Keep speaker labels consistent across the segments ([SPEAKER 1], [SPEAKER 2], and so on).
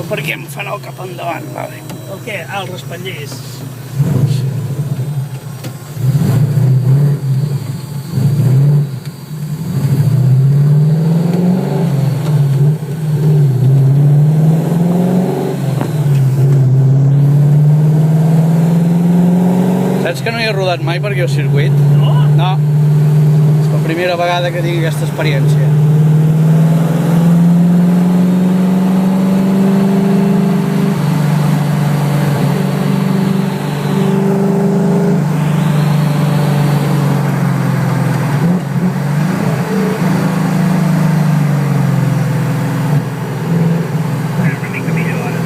[SPEAKER 1] Per què em fan el cap endavant? Vale.
[SPEAKER 2] El què? Ah, els respatllers.
[SPEAKER 1] Saps que no hi he rodat mai per aquí al circuit?
[SPEAKER 2] No?
[SPEAKER 1] No. És la primera vegada que tinc aquesta experiència.
[SPEAKER 2] Una mica millor ara.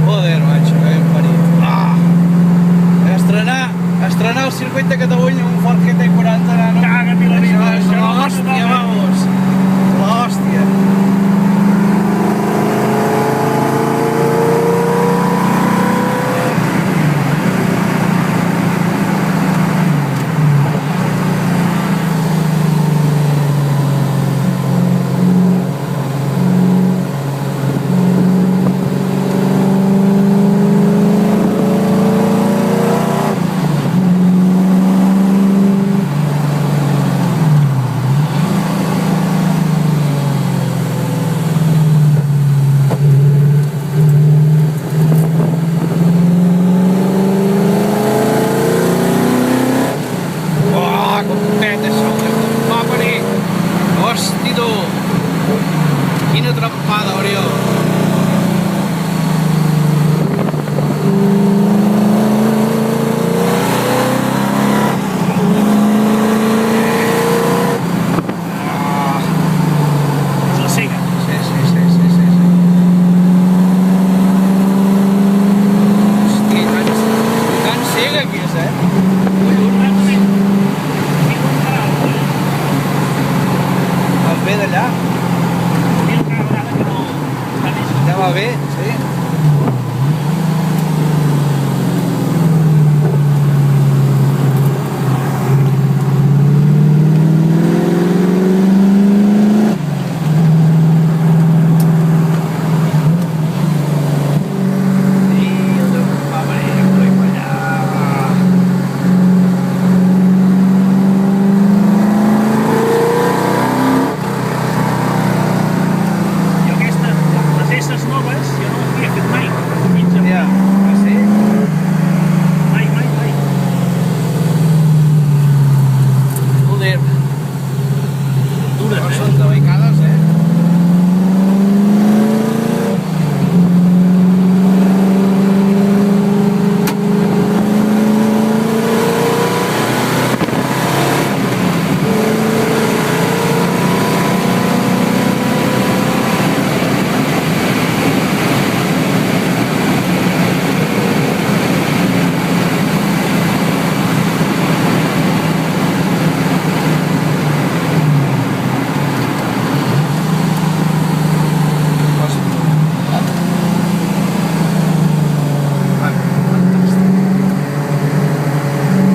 [SPEAKER 1] Joder, macho, que ben parit. Estrenar el circuit de Catalunya amb un Ford GT40, nano.
[SPEAKER 2] Caga-t'hi la vida,
[SPEAKER 1] Això és
[SPEAKER 2] això no
[SPEAKER 1] l'hòstia,
[SPEAKER 2] totalment.
[SPEAKER 1] vamos. L'hòstia. Hosti, tu! Quina trempada, Oriol!
[SPEAKER 2] És la cega.
[SPEAKER 1] Sí. Hosti, tan cega que és,
[SPEAKER 2] Totalment. Mira un canal.
[SPEAKER 1] El ve d'allà,
[SPEAKER 2] Mira cada vegada que no està més.
[SPEAKER 1] ja va bé, sí.
[SPEAKER 2] Jo aquesta, les esses noves, jo no les havia fet mai. Mitja,
[SPEAKER 1] Ja, sí?
[SPEAKER 2] mai.
[SPEAKER 1] Joder,
[SPEAKER 2] Dures,
[SPEAKER 1] són delicades, eh?